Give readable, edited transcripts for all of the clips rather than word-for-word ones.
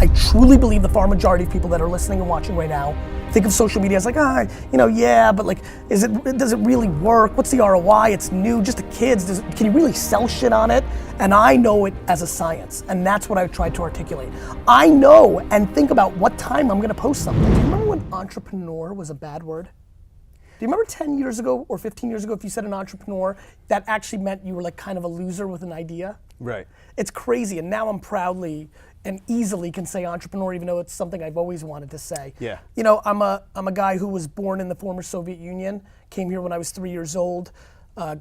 I truly believe the far majority of people that are listening and watching right now think of social media as like, yeah, but like, does it really work? What's the ROI? It's new, just the kids. Can you really sell shit on it? And I know it as a science, and that's what I tried to articulate. I know and think about what time I'm gonna post something. Do you remember when entrepreneur was a bad word? Do you remember 10 years ago or 15 years ago, if you said an entrepreneur, that actually meant you were like kind of a loser with an idea? Right. It's crazy, and now I'm proudly and easily can say entrepreneur, even though it's something I've always wanted to say. Yeah. You know, I'm a guy who was born in the former Soviet Union, came here when I was 3 years old,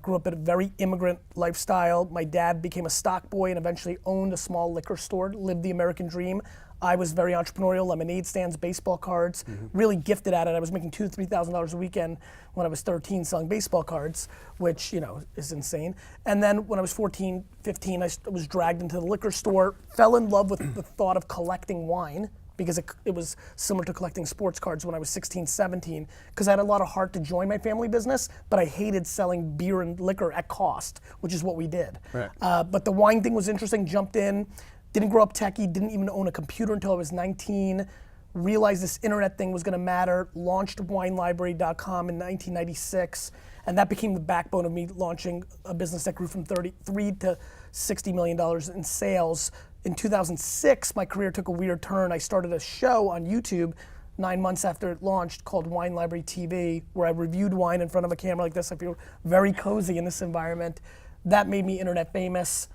grew up in a very immigrant lifestyle. My dad became a stock boy and eventually owned a small liquor store, lived the American dream. I was very entrepreneurial, lemonade stands, baseball cards, really gifted at it. I was making $2,000 to $3,000 a weekend when I was 13 selling baseball cards, which, you know, is insane. And then when I was 14, 15, I was dragged into the liquor store, fell in love with the thought of collecting wine because it was similar to collecting sports cards when I was 16, 17, because I had a lot of heart to join my family business, but I hated selling beer and liquor at cost, which is what we did. Right. But the wine thing was interesting, jumped in. Didn't grow up techie, didn't even own a computer until I was 19, realized this internet thing was gonna matter, launched winelibrary.com in 1996, and that became the backbone of me launching a business that grew from 33 to $60 million in sales. In 2006, my career took a weird turn. I started a show on YouTube 9 months after it launched called Wine Library TV, where I reviewed wine in front of a camera like this. I feel very cozy in this environment. That made me internet famous.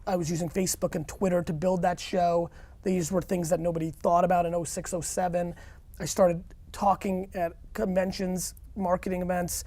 I was using Facebook and Twitter to build that show. These were things that nobody thought about in 06, 07. I started talking at conventions, marketing events.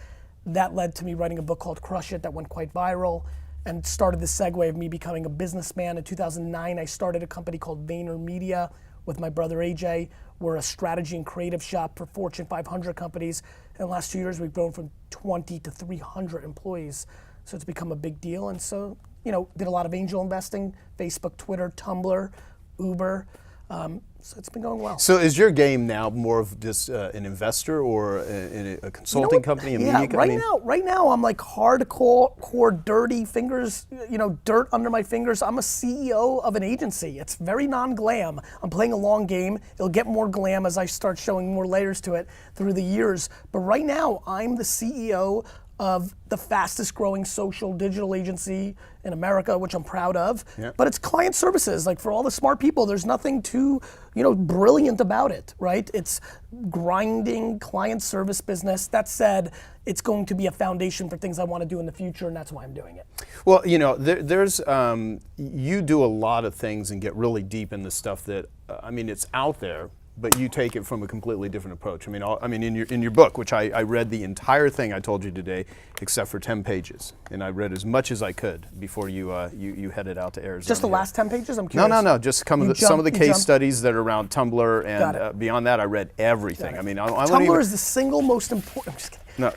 That led to me writing a book called Crush It that went quite viral and started the segue of me becoming a businessman. In 2009, I started a company called Vaynermedia with my brother AJ. We're a strategy and creative shop for Fortune 500 companies. In the last 2 years, we've grown from 20 to 300 employees. So it's become a big deal. And so, you know, did a lot of angel investing, Facebook, Twitter, Tumblr, Uber. So it's been going well. So is your game now more of just an investor or a consulting company, a media company? Right now I'm like hardcore, dirty fingers, you know, dirt under my fingers. I'm a CEO of an agency. It's very non-glam. I'm playing a long game. It'll get more glam as I start showing more layers to it through the years. But right now I'm the CEO of the fastest growing social digital agency in America, which I'm proud of. Yep. But it's client services. Like for all the smart people, there's nothing too, you know, brilliant about it, right? It's grinding client service business. That said, it's going to be a foundation for things I want to do in the future, and that's why I'm doing it. Well, you know, you do a lot of things and get really deep in the stuff that, I mean, it's out there, but you take it from a completely different approach. I mean, in your book, which I read the entire thing I told you today, except for 10 pages, and I read as much as I could before you headed out to Arizona. Just the last 10 pages? I'm curious. No. Just some of the case studies that are around Tumblr, and beyond that, I read everything. I mean, Tumblr is the single most important. I'm just kidding. No,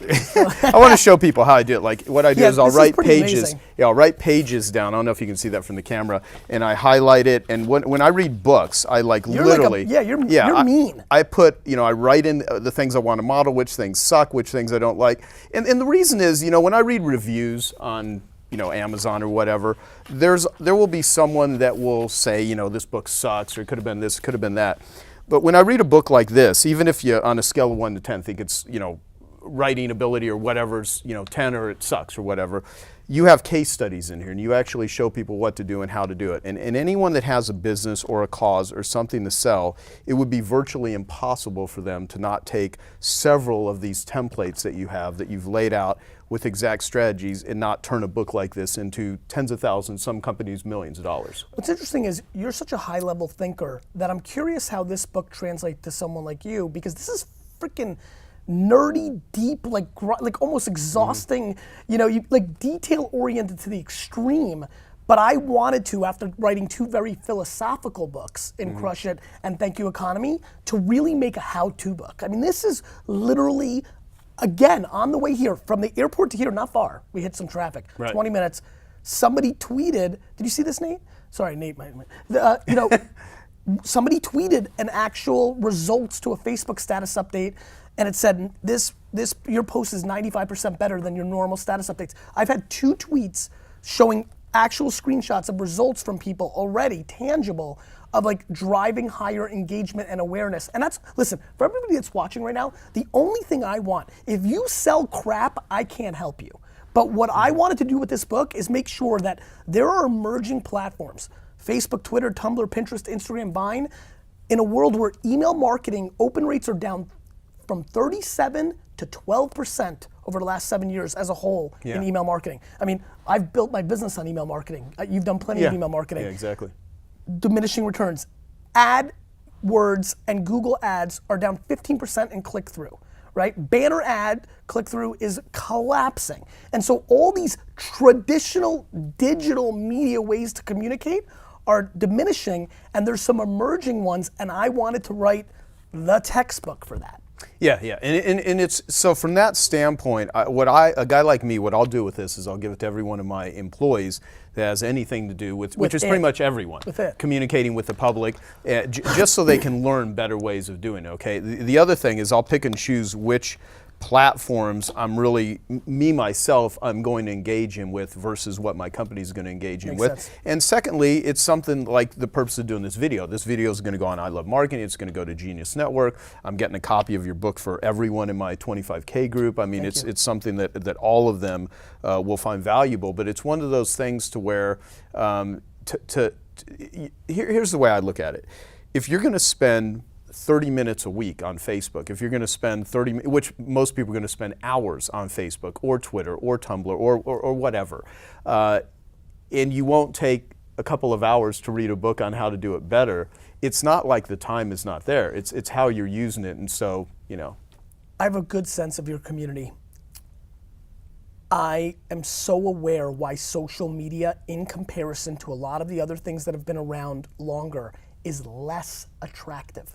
I want to show people how I do it. Like what I do is I'll write pages. Amazing. Yeah, I'll write pages down. I don't know if you can see that from the camera. And I highlight it. And when I read books, I like you're literally. Like you're mean. I put, you know, I write in the things I want to model, which things suck, which things I don't like. And the reason is, you know, when I read reviews on, you know, Amazon or whatever, there will be someone that will say, you know, this book sucks, or it could have been this, could have been that. But when I read a book like this, even if you, on a scale of 1 to 10, think it's, you know, writing ability or whatever's, you know, 10 or it sucks or whatever, you have case studies in here and you actually show people what to do and how to do it. And anyone that has a business or a cause or something to sell, it would be virtually impossible for them to not take several of these templates that you have that you've laid out with exact strategies and not turn a book like this into tens of thousands, some companies millions of dollars. What's interesting is you're such a high level thinker that I'm curious how this book translates to someone like you, because this is freaking nerdy, deep, like almost exhausting, you know, like detail oriented to the extreme. But I wanted to, after writing 2 very philosophical books in Crush It and Thank You Economy, to really make a how-to book. I mean, this is literally, again, on the way here, from the airport to here, not far. We hit some traffic, 20 minutes. Somebody tweeted, did you see this, Nate? Sorry, Nate, you know, somebody tweeted an actual results to a Facebook status update, and it said, your post is 95% better than your normal status updates. I've had 2 tweets showing actual screenshots of results from people already, tangible, of like driving higher engagement and awareness. And that's, listen, for everybody that's watching right now, the only thing I want, if you sell crap, I can't help you. But what I wanted to do with this book is make sure that there are emerging platforms, Facebook, Twitter, Tumblr, Pinterest, Instagram, Vine, in a world where email marketing open rates are down from 37 to 12% over the last 7 years as a whole in email marketing. I mean, I've built my business on email marketing. You've done plenty of email marketing. Yeah, exactly. Diminishing returns. AdWords and Google ads are down 15% in click-through, right? Banner ad click-through is collapsing. And so all these traditional digital media ways to communicate are diminishing, and there's some emerging ones, and I wanted to write the textbook for that. Yeah, and it's, so from that standpoint, a guy like me, what I'll do with this is I'll give it to every one of my employees that has anything to do with which is pretty much everyone, communicating with the public, just so they can learn better ways of doing it, okay? The other thing is I'll pick and choose which platforms I'm really, myself, I'm going to engage in with versus what my company is going to engage in with. And secondly, it's something like the purpose of doing this video. This video is going to go on I Love Marketing. It's going to go to Genius Network. I'm getting a copy of your book for everyone in my 25K group. I mean, it's something that all of them will find valuable, but it's one of those things to where, here's the way I look at it. If you're going to spend 30 minutes a week on Facebook, if you're going to spend which most people are going to spend hours on Facebook or Twitter or Tumblr or whatever, and you won't take a couple of hours to read a book on how to do it better, it's not like the time is not there. It's how you're using it. And so, you know. I have a good sense of your community. I am so aware why social media, in comparison to a lot of the other things that have been around longer, is less attractive.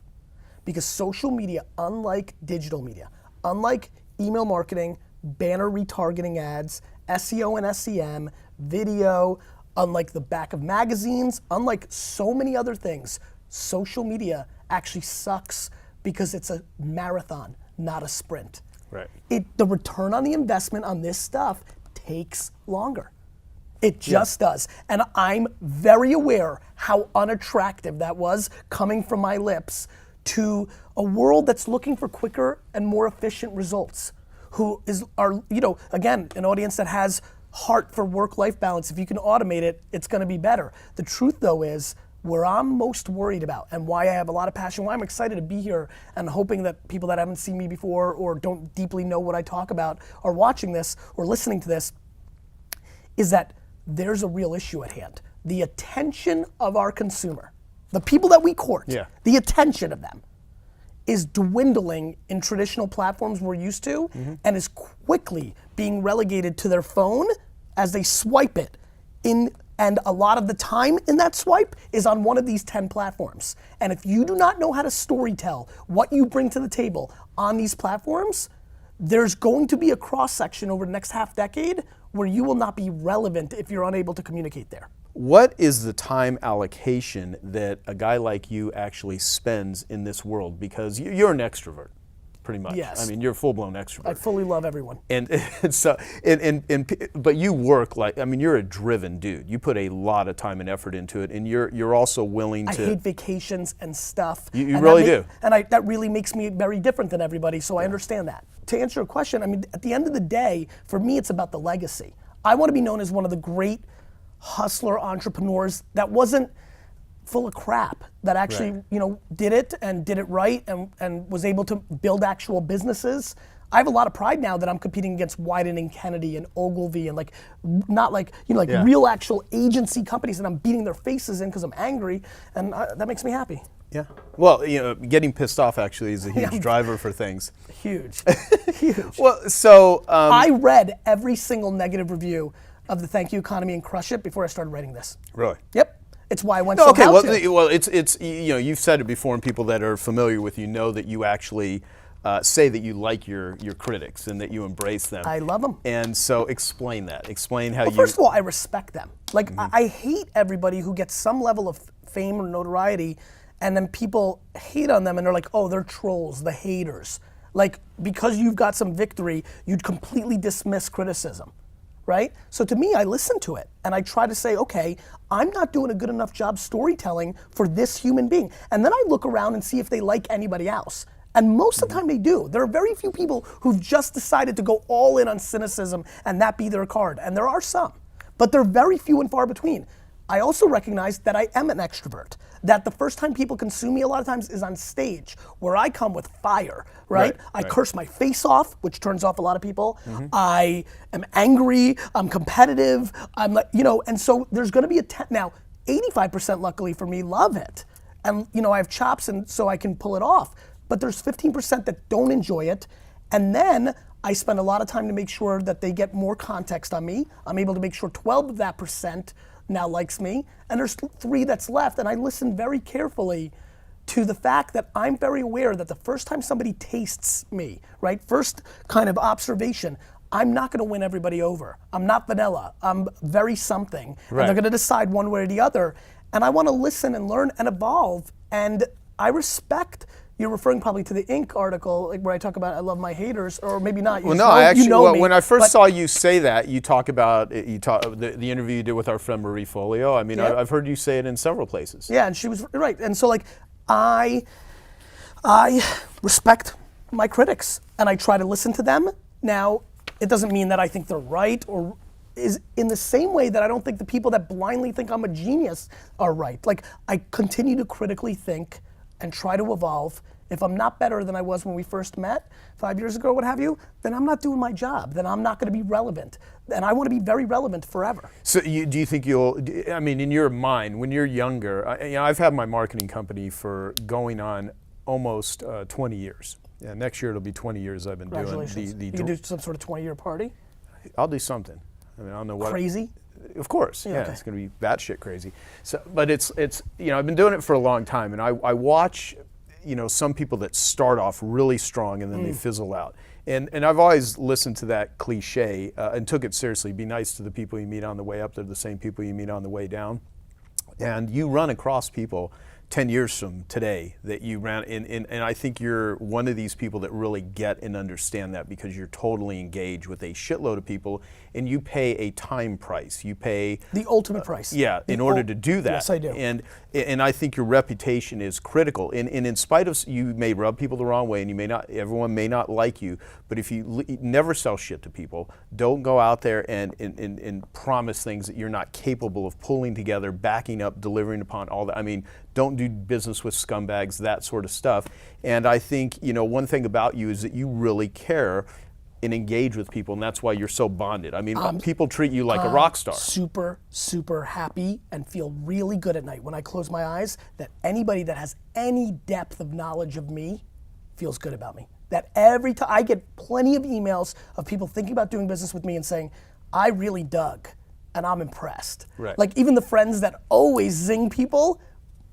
Because social media, unlike digital media, unlike email marketing, banner retargeting ads, SEO and SEM, video, unlike the back of magazines, unlike so many other things, social media actually sucks because it's a marathon, not a sprint. Right. The return on the investment on this stuff takes longer. It just does. And I'm very aware how unattractive that was coming from my lips to a world that's looking for quicker and more efficient results, again, an audience that has heart for work-life balance. If you can automate it, it's gonna be better. The truth though is, where I'm most worried about and why I have a lot of passion, why I'm excited to be here and hoping that people that haven't seen me before or don't deeply know what I talk about are watching this or listening to this, is that there's a real issue at hand. The attention of our consumer, the people that we court, the attention of them is dwindling in traditional platforms we're used to and is quickly being relegated to their phone as they swipe it and a lot of the time in that swipe is on one of these 10 platforms. And if you do not know how to storytell what you bring to the table on these platforms, there's going to be a cross-section over the next half decade where you will not be relevant if you're unable to communicate there. What is the time allocation that a guy like you actually spends in this world? Because you're an extrovert, pretty much. Yes. I mean, you're a full-blown extrovert. I fully love everyone. But you work you're a driven dude. You put a lot of time and effort into it, and you're also willing to. I hate vacations and stuff. You really do. And that really makes me very different than everybody, so I understand that. To answer your question, I mean, at the end of the day, for me, it's about the legacy. I want to be known as one of the great hustler entrepreneurs that wasn't full of crap, that actually did it and did it right and was able to build actual businesses. I have a lot of pride now that I'm competing against Wieden & Kennedy and Ogilvy and real actual agency companies, and I'm beating their faces in because I'm angry, and that makes me happy. Yeah. Well, getting pissed off actually is a huge driver for things. Huge. Huge. Well, so I read every single negative review of the Thank You Economy and Crush It before I started writing this. Really? Yep. It's why I went so it's you've said it before, and people that are familiar with you know that you actually say that you like your critics and that you embrace them. I love them. And so explain that. Explain how First of all, I respect them. Like, I hate everybody who gets some level of fame or notoriety and then people hate on them and they're like, oh, they're trolls, the haters. Like, because you've got some victory, you'd completely dismiss criticism, right? So to me, I listen to it and I try to say, okay, I'm not doing a good enough job storytelling for this human being. And then I look around and see if they like anybody else. And most of the time they do. There are very few people who've just decided to go all in on cynicism and that be their card. And there are some, but they're very few and far between. I also recognize that I am an extrovert. That the first time people consume me a lot of times is on stage, where I come with fire, right? I curse my face off, which turns off a lot of people. I am angry, I'm competitive, I'm like, and so there's gonna be now, 85% luckily for me love it. And I have chops and so I can pull it off. But there's 15% that don't enjoy it. And then I spend a lot of time to make sure that they get more context on me. I'm able to make sure 12 of that percent now likes me, and there's 3 that's left, and I listen very carefully to the fact that I'm very aware that the first time somebody tastes me, right, first kind of observation, I'm not gonna win everybody over. I'm not vanilla, I'm very something, and they're gonna decide one way or the other, and I wanna listen and learn and evolve, and I respect. You're referring probably to the Inc. article, like where I talk about I love my haters, or maybe not. Well, no, I actually, when I first saw you say that, you talk about the interview you did with our friend Marie Folio. I mean, I've heard you say it in several places. Yeah, and she was right. And so, like, I respect my critics, and I try to listen to them. Now, it doesn't mean that I think they're right, or is in the same way that I don't think the people that blindly think I'm a genius are right. Like, I continue to critically think and try to evolve. If I'm not better than I was when we first met 5 years ago, what have you, then I'm not doing my job. Then I'm not gonna be relevant. And I wanna be very relevant forever. So do you think I mean, in your mind, when you're younger, I've had my marketing company for going on almost 20 years. Yeah, next year it'll be 20 years I've been doing the You can do some sort of 20-year party? I'll do something. I mean, I don't know what. Crazy? Of course, yeah, okay. It's going to be batshit crazy. So, but it's I've been doing it for a long time, and I watch some people that start off really strong and then they fizzle out. And I've always listened to that cliche and took it seriously. Be nice to the people you meet on the way up; they're the same people you meet on the way down. And you run across people 10 years from today that you ran and I think you're one of these people that really get and understand that, because you're totally engaged with a shitload of people and you pay a time price. You pay the ultimate price. Yeah, in order to do that. Yes, I do. And I think your reputation is critical. And in spite of, you may rub people the wrong way and everyone may not like you, but if you never sell shit to people, don't go out there and promise things that you're not capable of pulling together, backing up, delivering upon all that. I mean, don't do business with scumbags, that sort of stuff. And I think, one thing about you is that you really care and engage with people, and that's why you're so bonded. I mean, people treat you like a rock star. Super, super happy and feel really good at night when I close my eyes that anybody that has any depth of knowledge of me feels good about me. That every time, I get plenty of emails of people thinking about doing business with me and saying, I really dug and I'm impressed. Right. Like even the friends that always zing people,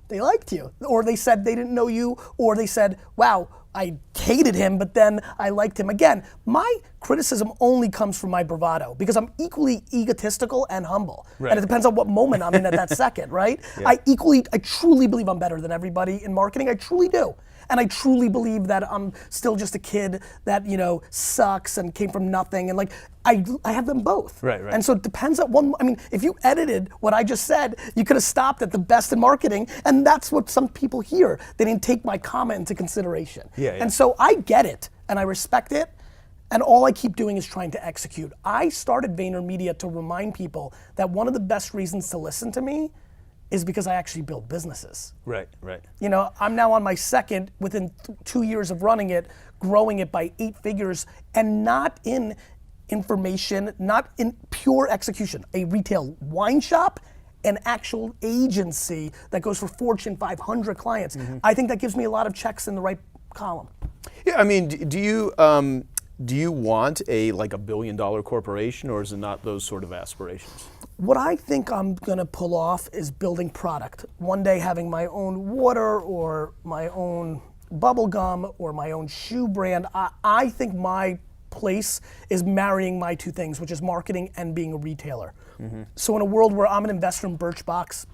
they liked you, or they said they didn't know you, or they said, wow, I hated him, but then I liked him. Again, my criticism only comes from my bravado, because I'm equally egotistical and humble. Right. And it depends on what moment I'm in at that second, right? Yeah. I truly believe I'm better than everybody in marketing, I truly do. And I truly believe that I'm still just a kid that, sucks and came from nothing. And like, I have them both. Right. And so it depends on if you edited what I just said, you could have stopped at the best in marketing. And that's what some people hear. They didn't take my comment into consideration. Yeah. And so I get it and I respect it. And all I keep doing is trying to execute. I started VaynerMedia to remind people that one of the best reasons to listen to me is because I actually build businesses. Right. I'm now on my second, within 2 years of running it, growing it by 8 figures, and not in information, not in pure execution. A retail wine shop, an actual agency that goes for Fortune 500 clients. I think that gives me a lot of checks in the right column. Yeah, I mean, do you want a $1 billion corporation, or is it not those sort of aspirations? What I think I'm gonna pull off is building product. One day having my own water or my own bubble gum or my own shoe brand. I think my place is marrying my two things, which is marketing and being a retailer. So in a world where I'm an investor in Birchbox,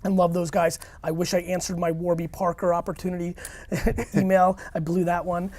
and love those guys. I wish I answered my Warby Parker opportunity email. I blew that one.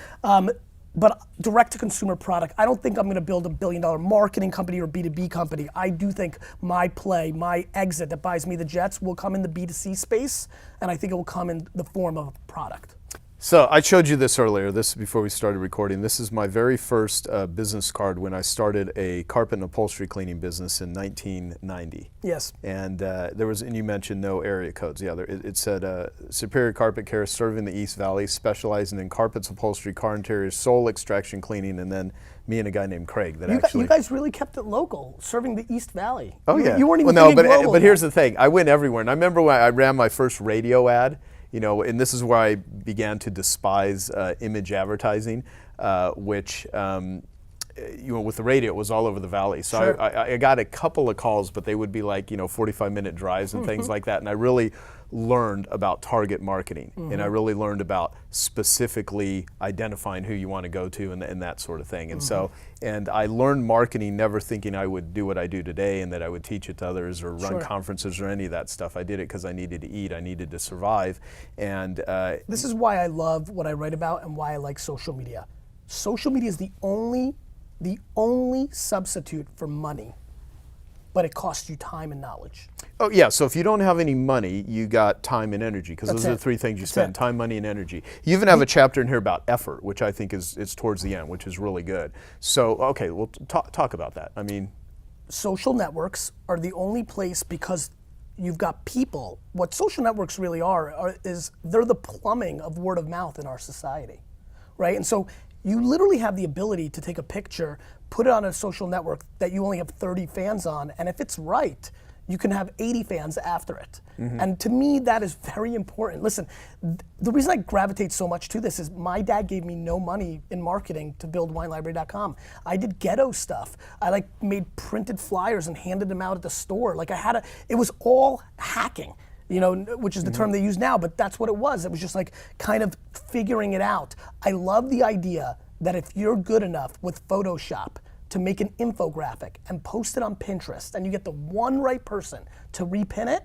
but direct to consumer product. I don't think I'm gonna build $1 billion marketing company or B2B company. I do think my play, my exit that buys me the jets will come in the B2C space, and I think it will come in the form of a product. So I showed you this earlier, this before we started recording. This is my very first business card when I started a carpet and upholstery cleaning business in 1990. Yes. And there was, and you mentioned no area codes. Yeah, it said Superior Carpet Care, serving the East Valley, specializing in carpets, upholstery, car interiors, sole extraction cleaning, and then me and a guy named Craig that You guys really kept it local, serving the East Valley. Oh yeah. You weren't even well, no, thinking global but here's the thing. I went everywhere, and I remember when I ran my first radio ad. You know, and this is where I began to despise image advertising, which, with the radio, it was all over the valley. So Sure. I got a couple of calls, but they would be like, 45-minute drives and things like that. And I really learned about target marketing, and I really learned about specifically identifying who you want to go to and that sort of thing. And so, and I learned marketing never thinking I would do what I do today and that I would teach it to others or run conferences or any of that stuff. I did it because I needed to eat, I needed to survive. And this is why I love what I write about and why I like social media. Social media is the only substitute for money, but it costs you time and knowledge. Oh yeah, so if you don't have any money, you got time and energy, because those are the it. three things you That's spend, it. time, money, and energy. You even have a chapter in here about effort, which I think is towards the end, which is really good. So, okay, well, talk about that. I mean, social networks are the only place, because you've got people. What social networks really is they're the plumbing of word of mouth in our society, right? And so you literally have the ability to take a picture, put it on a social network that you only have 30 fans on, and if it's right, you can have 80 fans after it. And to me, that is very important. Listen, the reason I gravitate so much to this is my dad gave me no money in marketing to build WineLibrary.com. I did ghetto stuff. I made printed flyers and handed them out at the store. It was all hacking, which is the term they use now, but that's what it was. It was just kind of figuring it out. I love the idea that if you're good enough with Photoshop to make an infographic and post it on Pinterest, and you get the one right person to repin it,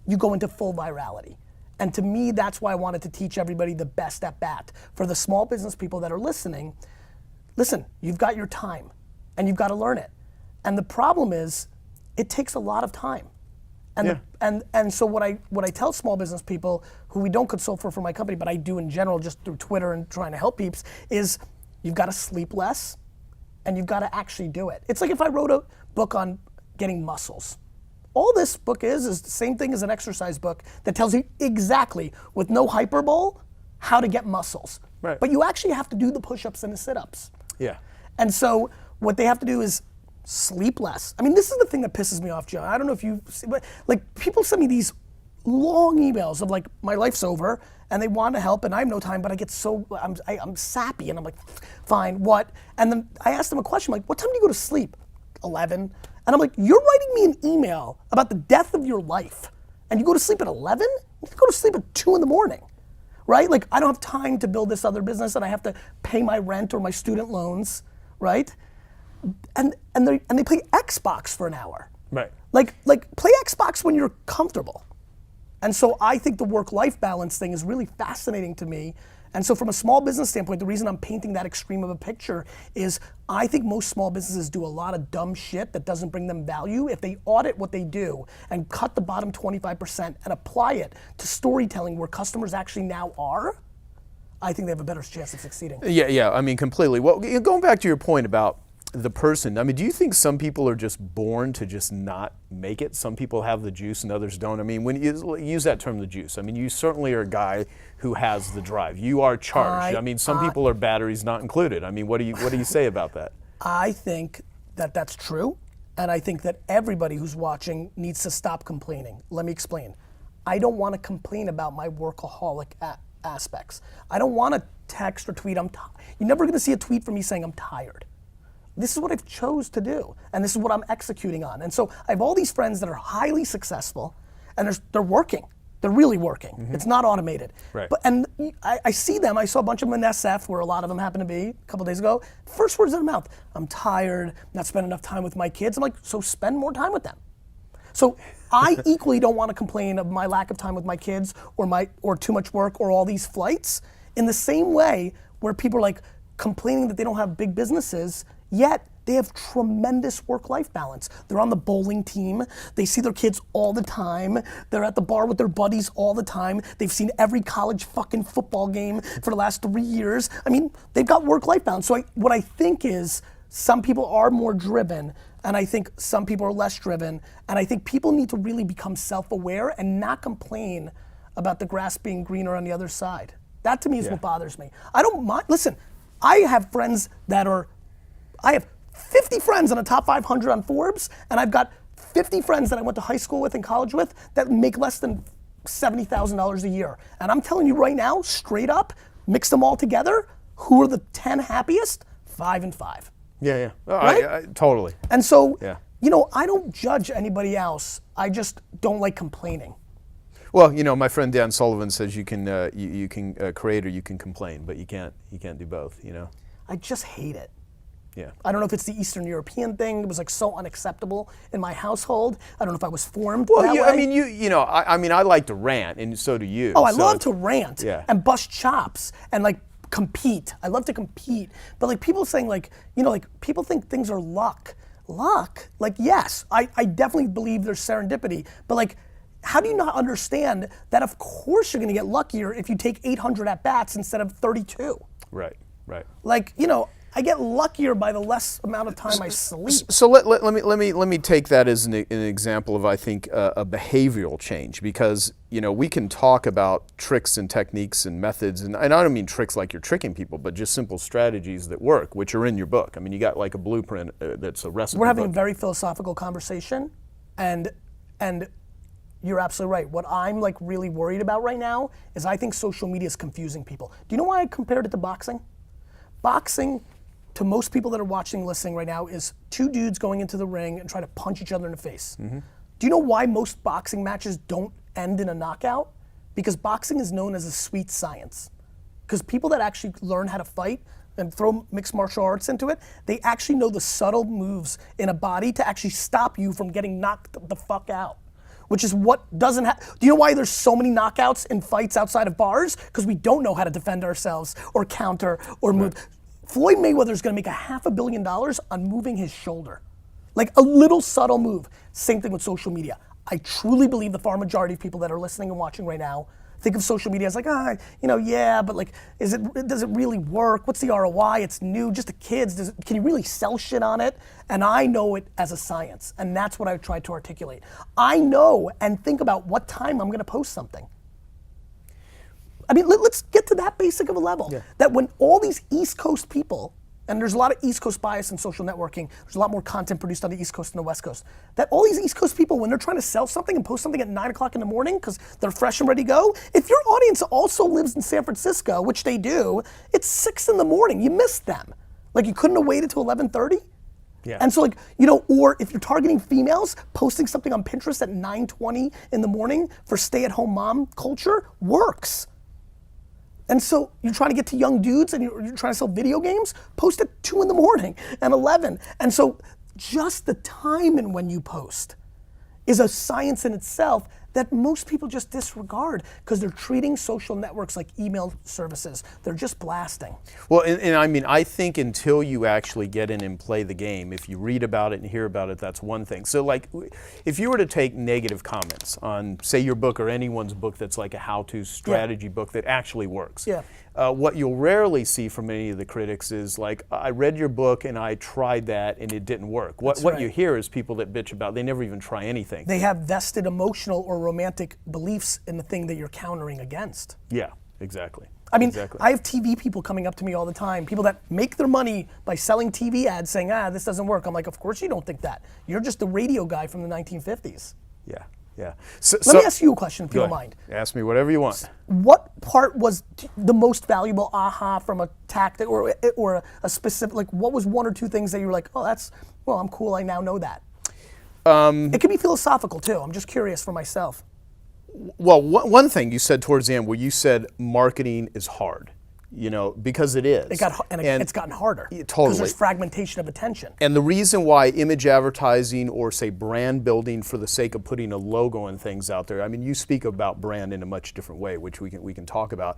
you go into full virality. And to me, that's why I wanted to teach everybody the best at bat. For the small business people that are listening, listen, you've got your time and you've got to learn it. And the problem is, it takes a lot of time. And so what I tell small business people who we don't consult for my company, but I do in general just through Twitter and trying to help peeps, is you've got to sleep less and you've got to actually do it. It's like if I wrote a book on getting muscles. All this book is the same thing as an exercise book that tells you exactly, with no hyperbole, how to get muscles. Right. But you actually have to do the push-ups and the sit-ups. yeah. And so what they have to do is sleep less. I mean, this is the thing that pisses me off, John. I don't know if you see, but people send me these long emails of my life's over and they want to help and I have no time, but I get I'm sappy and I'm like, fine, what? And then I ask them a question, what time do you go to sleep? 11. And I'm like, you're writing me an email about the death of your life and you go to sleep at 11? You go to sleep at 2 in the morning, right? I don't have time to build this other business and I have to pay my rent or my student loans, right? And they play Xbox for an hour. Right. Play Xbox when you're comfortable. And so I think the work-life balance thing is really fascinating to me. And so from a small business standpoint, the reason I'm painting that extreme of a picture is I think most small businesses do a lot of dumb shit that doesn't bring them value. If they audit what they do and cut the bottom 25% and apply it to storytelling where customers actually now are, I think they have a better chance of succeeding. Yeah, I mean, completely. Well, going back to your point about the person, I mean, do you think some people are just born to just not make it? Some people have the juice and others don't. I mean, when you use that term, the juice, I mean, you certainly are a guy who has the drive. You are charged. I mean, some people are batteries not included. I mean, what do you say about that? I think that that's true, and I think that everybody who's watching needs to stop complaining. Let me explain. I don't want to complain about my workaholic aspects. I don't want to text or tweet. You're never going to see a tweet from me saying I'm tired. This is what I've chose to do, and this is what I'm executing on. And so I have all these friends that are highly successful, and they're working. They're really working. Mm-hmm. It's not automated. Right. And I see them. I saw a bunch of them in SF, where a lot of them happen to be, a couple days ago. First words out of their mouth, I'm tired, not spending enough time with my kids. I'm like, so spend more time with them. So I equally don't want to complain of my lack of time with my kids or too much work or all these flights in the same way where people are like, complaining that they don't have big businesses, yet they have tremendous work-life balance. They're on the bowling team. They see their kids all the time. They're at the bar with their buddies all the time. They've seen every college fucking football game for the last 3 years. I mean, they've got work-life balance. So what I think is some people are more driven, and I think some people are less driven, and I think people need to really become self-aware and not complain about the grass being greener on the other side. That to me is what bothers me. I don't mind, listen, I have friends I have 50 friends on the top 500 on Forbes, and I've got 50 friends that I went to high school with and college with that make less than $70,000 a year. And I'm telling you right now, straight up, mix them all together, who are the 10 happiest? 5 and 5. Yeah. Oh, Right? Totally. And so, Yeah. you know, I don't judge anybody else. I just don't like complaining. Well, you know, my friend Dan Sullivan says you can create or you can complain, but you can't do both. You know. I just hate it. Yeah. I don't know if it's the Eastern European thing. It was like so unacceptable in my household. I don't know if I was formed that way. I mean, you know, I mean, I like to rant, and so do you. Oh, I love to rant Yeah. and bust chops and like compete. I love to compete. But like people saying like, you know, like people think things are luck. Luck? Like, yes, I definitely believe there's serendipity. But like, how do you not understand that of course you're gonna get luckier if you take 800 at bats instead of 32? Right. Like, you know, I get luckier by the less amount of time I sleep. So let me take that as an example of, I think, a behavioral change, because you know we can talk about tricks and techniques and methods, and I don't mean tricks like you're tricking people, but just simple strategies that work, which are in your book. I mean, you got like a blueprint that's a recipe. We're having book. a very philosophical conversation, and you're absolutely right. What I'm like really worried about right now is I think social media is confusing people. Do you know why I compared it to boxing? Boxing, to most people that are watching, listening right now, is two dudes going into the ring and trying to punch each other in the face. Mm-hmm. Do you know why most boxing matches don't end in a knockout? Because boxing is known as a sweet science. Because people that actually learn how to fight and throw mixed martial arts into it, they actually know the subtle moves in a body to actually stop you from getting knocked the fuck out. Which is what doesn't happen. Do you know why there's so many knockouts in fights outside of bars? Because we don't know how to defend ourselves or counter or move. Floyd Mayweather's gonna make $500 million on moving his shoulder. Like a little subtle move. Same thing with social media. I truly believe the far majority of people that are listening and watching right now think of social media as like, you know, yeah, but like, does it really work? What's the ROI? It's new, just the kids. Can you really sell shit on it? And I know it as a science, and that's what I tried to articulate. I know and think about what time I'm gonna post something. I mean, let's get to that basic of a level. Yeah. That when all these East Coast people, and there's a lot of East Coast bias in social networking, there's a lot more content produced on the East Coast than the West Coast, that all these East Coast people, when they're trying to sell something and post something at 9 o'clock in the morning because they're fresh and ready to go, if your audience also lives in San Francisco, which they do, it's 6 in the morning, you missed them. Like you couldn't have waited till 11:30? Yeah. And so like, you know, or if you're targeting females, posting something on Pinterest at 9:20 in the morning for stay-at-home mom culture works. And so you're trying to get to young dudes and you're trying to sell video games, post at 2 in the morning and 11. And so just the time and when you post is a science in itself that most people just disregard because they're treating social networks like email services. They're just blasting. Well, and I mean, I think until you actually get in and play the game, if you read about it and hear about it, that's one thing. So like, if you were to take negative comments on, say, your book or anyone's book that's like a how-to strategy book that actually works, what you'll rarely see from any of the critics is like, I read your book and I tried that and it didn't work. What you hear is people that bitch about, they never even try anything. They have vested emotional or romantic beliefs in the thing that you're countering against. Yeah, exactly. I mean, I have TV people coming up to me all the time, people that make their money by selling TV ads saying, this doesn't work. I'm like, of course you don't think that. You're just the radio guy from the 1950s. Yeah. Let me ask you a question if you don't mind. Ask me whatever you want. What part was the most valuable aha from a tactic or a specific, like what was one or two things that you were like, I'm cool, I now know that? It can be philosophical too. I'm just curious for myself. Well, one thing you said towards the end where you said marketing is hard, you know, because it is. It's gotten harder. Totally. Because there's fragmentation of attention. And the reason why image advertising or say brand building for the sake of putting a logo and things out there, I mean, you speak about brand in a much different way, which we can talk about,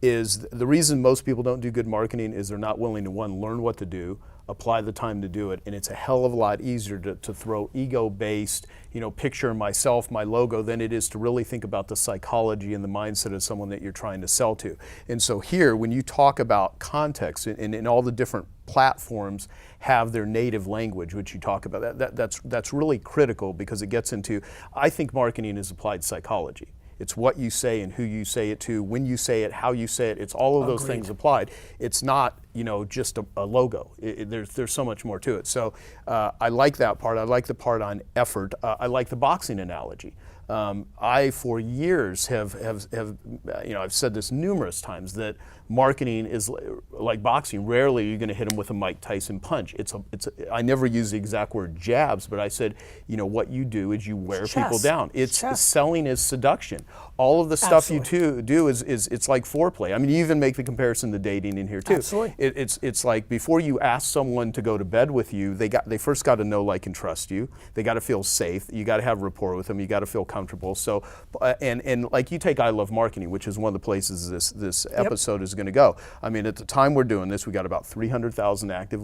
is the reason most people don't do good marketing is they're not willing to, one, learn what to do, apply the time to do it, and it's a hell of a lot easier to throw ego-based, picture myself, my logo, than it is to really think about the psychology and the mindset of someone that you're trying to sell to. And so here, when you talk about context, and all the different platforms have their native language, which you talk about, that's really critical, because it gets into, I think marketing is applied psychology. It's what you say and who you say it to, when you say it, how you say it. It's all of those things applied. It's not, just a logo. There's so much more to it. So I like that part. I like the part on effort. I like the boxing analogy. I, for years, have I've said this numerous times, that marketing is like boxing. Rarely are you going to hit them with a Mike Tyson punch. I never use the exact word jabs, but I said, what you do is you wear people down. Selling is seduction. All of the stuff you do is it's like foreplay. I mean, you even make the comparison to dating in here too. Absolutely. It's like, before you ask someone to go to bed with you, they first got to know, like, and trust you. They got to feel safe. You got to have rapport with them. You got to feel comfortable. So, and like, you take I Love Marketing, which is one of the places this episode is going to go. I mean, at the time we're doing this, we got about 300,000 active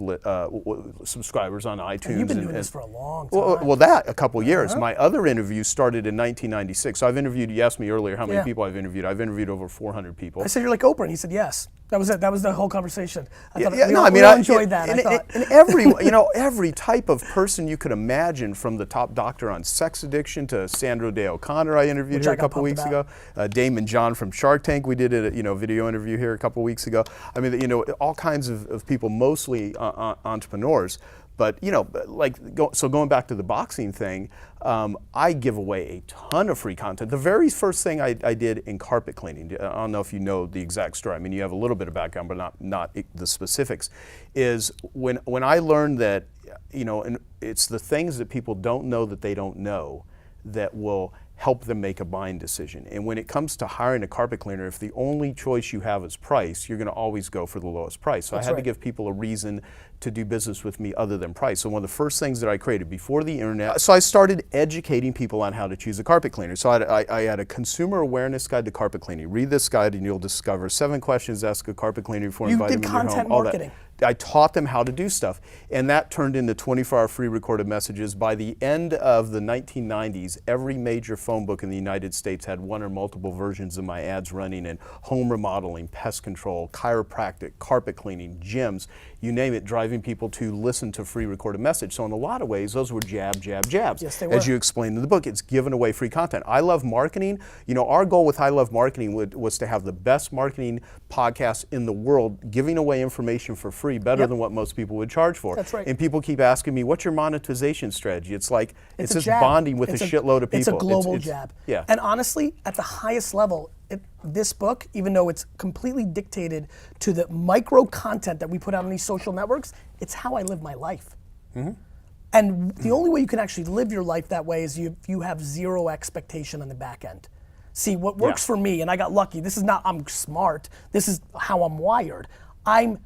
subscribers on iTunes. And you've been doing this for a long time. Well, that a couple years. My other interview started in 1996. So I've interviewed. You asked me earlier how many people I've interviewed. I've interviewed over 400 people. I said, you're like Oprah, and he said yes. That was it. That was the whole conversation. I enjoyed that. And every type of person you could imagine, from the top doctor on sex addiction to Sandra Day O'Connor, I interviewed here a couple weeks ago. Damon John from Shark Tank, we did a video interview here a couple weeks ago. I mean, all kinds of people, mostly entrepreneurs. But so going back to the boxing thing, I give away a ton of free content. The very first thing I did in carpet cleaning, I don't know if you know the exact story. I mean, you have a little bit of background, but not the specifics. Is when I learned that, and it's the things that people don't know that they don't know that will help them make a buying decision. And when it comes to hiring a carpet cleaner, if the only choice you have is price, you're going to always go for the lowest price. So I had to give people a reason to do business with me other than price. So one of the first things that I created before the internet, so I started educating people on how to choose a carpet cleaner. So I had a consumer awareness guide to carpet cleaning. Read this guide and you'll discover 7 questions to ask a carpet cleaner before inviting them to your home. You did content marketing. I taught them how to do stuff, and that turned into 24-hour free recorded messages. By the end of the 1990s, every major phone book in the United States had one or multiple versions of my ads running in home remodeling, pest control, chiropractic, carpet cleaning, gyms, you name it, driving people to listen to free recorded message. So in a lot of ways, those were jabs. Yes, they were. As you explained in the book, it's giving away free content. I Love Marketing, our goal with I Love Marketing was to have the best marketing podcast in the world, giving away information for free, better than what most people would charge for. That's right. And people keep asking me, what's your monetization strategy? It's like, it's just jab. bonding with a shitload of people. It's a global jab. Yeah. And honestly, at the highest level, this book, even though it's completely dictated to the micro content that we put out on these social networks, it's how I live my life. Mm-hmm. And the only way you can actually live your life that way is you have zero expectation on the back end. See, what works for me, and I got lucky, this is not, I'm smart, this is how I'm wired. I'm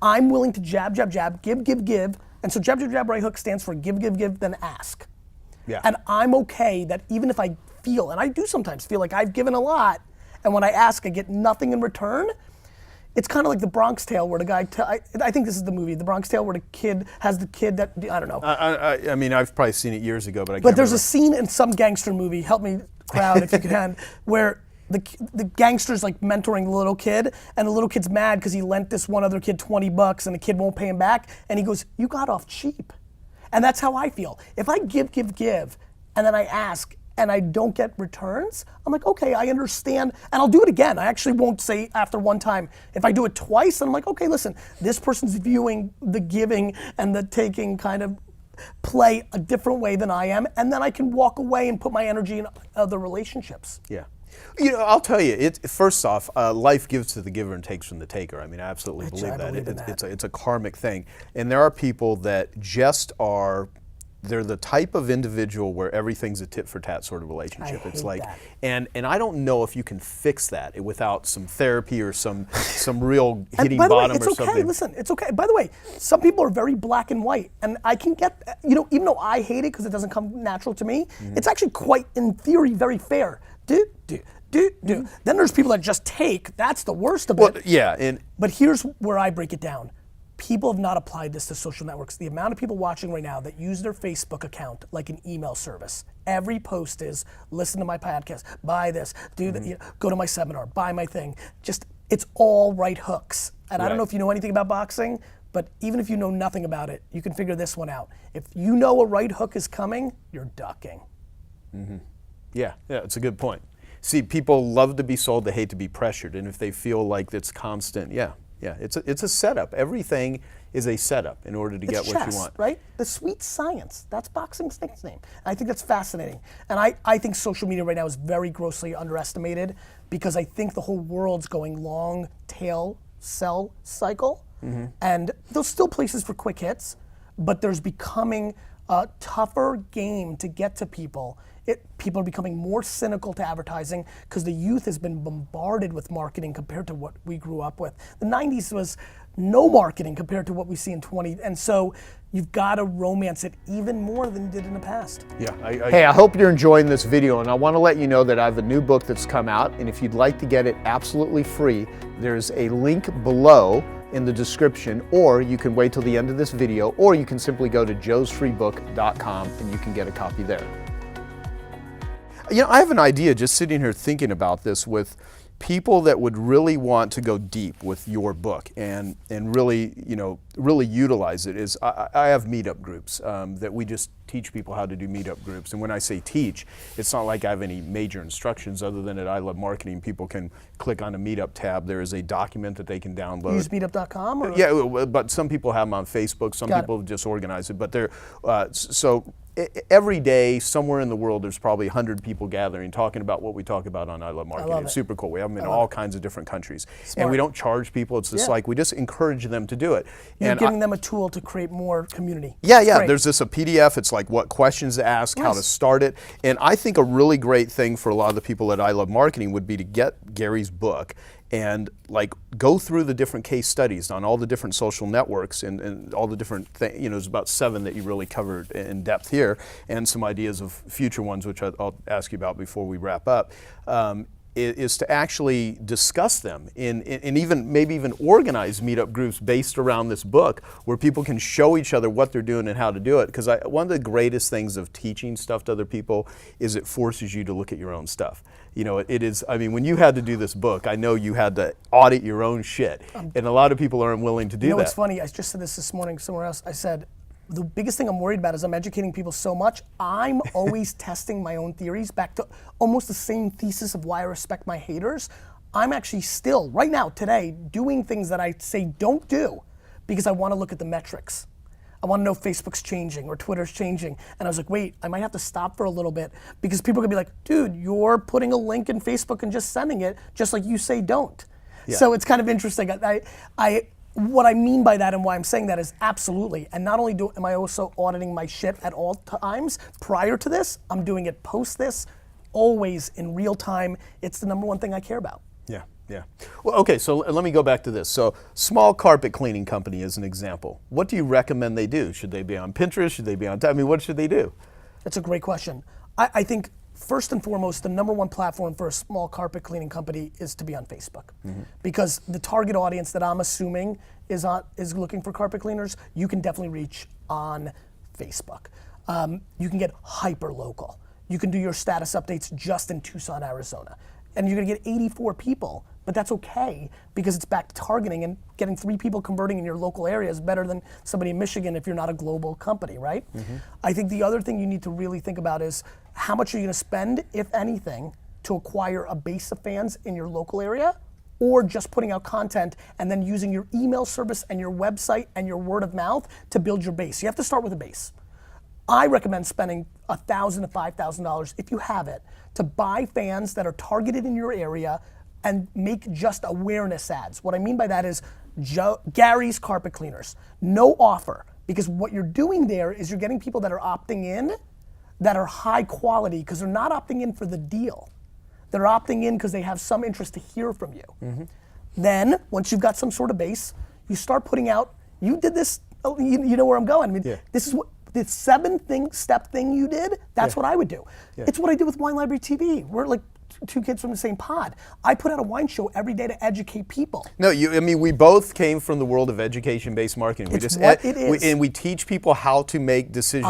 willing to jab, give. And so jab, right hook stands for give, then ask. Yeah. And I'm okay that even if I feel, and I do sometimes feel like I've given a lot, and when I ask, I get nothing in return. It's kind of like the Bronx Tale where the guy, I think this is the movie, the Bronx Tale where the kid has the kid that, I don't know. I mean, I've probably seen it years ago, but I can't But there's remember. a scene in some gangster movie, help me crowd if you can, where the gangster's like mentoring the little kid, and the little kid's mad because he lent this one other kid $20 and the kid won't pay him back, and he goes, you got off cheap. And that's how I feel. If I give, and then I ask, and I don't get returns, I'm like, okay, I understand, and I'll do it again. I actually won't say after one time. If I do it twice, then I'm like, okay, listen, this person's viewing the giving and the taking kind of play a different way than I am, and then I can walk away and put my energy in other relationships. Yeah. I'll tell you, first off, life gives to the giver and takes from the taker. I mean, I absolutely believe that. It's a karmic thing. And there are people that just are, they're the type of individual where everything's a tit for tat sort of relationship. I hate that. And I don't know if you can fix that without some therapy or some real hitting bottom bottom it's or okay. something. Listen, it's okay. By the way, some people are very black and white, and I can get, even though I hate it because it doesn't come natural to me, it's actually quite, in theory, very fair. Dude. Then there's people that just take. That's the worst of it. Yeah, But here's where I break it down. People have not applied this to social networks. The amount of people watching right now that use their Facebook account like an email service. Every post is, listen to my podcast, buy this, do that, go to my seminar, buy my thing. Just, it's all right hooks. And I don't know if you know anything about boxing, but even if you know nothing about it, you can figure this one out. If you know a right hook is coming, you're ducking. Yeah, it's a good point. See, people love to be sold, they hate to be pressured, and if they feel like it's constant, it's a setup. Everything is a setup in order to get what you want. Right? The sweet science. That's boxing's nickname. I think that's fascinating. And I think social media right now is very grossly underestimated because I think the whole world's going long tail sell cycle. And there's still places for quick hits, but there's becoming a tougher game to get to people. People are becoming more cynical to advertising because the youth has been bombarded with marketing compared to what we grew up with. The 90s was no marketing compared to what we see in 20, and so you've got to romance it even more than you did in the past. Yeah. Hey, I hope you're enjoying this video, and I want to let you know that I have a new book that's come out, and if you'd like to get it absolutely free, there's a link below in the description, or you can wait till the end of this video, or you can simply go to joesfreebook.com and you can get a copy there. You know, I have an idea just sitting here thinking about this with people that would really want to go deep with your book and really, really utilize it. Is I have meetup groups that we just teach people how to do meetup groups. And when I say teach, it's not like I have any major instructions other than at I Love Marketing. People can click on a meetup tab. There is a document that they can download. You use meetup.com? Or? Yeah, but some people have them on Facebook. Some people just organize it. But they're every day, somewhere in the world, there's probably 100 people gathering, talking about what we talk about on I Love Marketing. It's super cool. We have them in all kinds of different countries. And we don't charge people. It's just like, we just encourage them to do it. You're giving them a tool to create more community. Yeah. There's a PDF. It's like what questions to ask, how to start it. And I think a really great thing for a lot of the people at I Love Marketing would be to get Gary's book and like go through the different case studies on all the different social networks and all the different things. There's about 7 that you really covered in depth here, and some ideas of future ones, which I'll ask you about before we wrap up. Is to actually discuss them and even maybe even organize meetup groups based around this book where people can show each other what they're doing and how to do it. Because one of the greatest things of teaching stuff to other people is it forces you to look at your own stuff. It is, when you had to do this book, I know you had to audit your own shit. And a lot of people aren't willing to do that. It's funny, I just said this morning somewhere else. I said, the biggest thing I'm worried about is I'm educating people so much, I'm always testing my own theories back to almost the same thesis of why I respect my haters. I'm actually still, right now, today, doing things that I say don't do because I want to look at the metrics. I want to know if Facebook's changing or Twitter's changing. And I was like, wait, I might have to stop for a little bit because people are going to be like, dude, you're putting a link in Facebook and just sending it, just like you say don't. Yeah. So it's kind of interesting. What I mean by that and why I'm saying that is absolutely, and not only am I also auditing my shit at all times prior to this, I'm doing it post this, always in real time. It's the number one thing I care about. Yeah. Well, okay, so let me go back to this. So, small carpet cleaning company as an example. What do you recommend they do? Should they be on Pinterest? Should they be on, what should they do? That's a great question. I think first and foremost, the number one platform for a small carpet cleaning company is to be on Facebook. Because the target audience that I'm assuming is looking for carpet cleaners, you can definitely reach on Facebook. You can get hyper local. You can do your status updates just in Tucson, Arizona. And you're gonna get 84 people, but that's okay because it's back to targeting, and getting 3 people converting in your local area is better than somebody in Michigan if you're not a global company, right? I think the other thing you need to really think about is how much are you gonna spend, if anything, to acquire a base of fans in your local area, or just putting out content and then using your email service and your website and your word of mouth to build your base. You have to start with a base. I recommend spending $1,000 to $5,000 if you have it to buy fans that are targeted in your area and make just awareness ads. What I mean by that is Gary's Carpet Cleaners, no offer, because what you're doing there is you're getting people that are opting in that are high quality because they're not opting in for the deal. They're opting in because they have some interest to hear from you. Then, once you've got some sort of base, you start putting out, you did this, you know where I'm going. This is what, the 7-step thing you did, that's what I would do. It's what I did with Wine Library TV. We're like two kids from the same pod. I put out a wine show every day to educate people. No, I mean, we both came from the world of education-based marketing. It's what it is. And we teach people how to make decisions.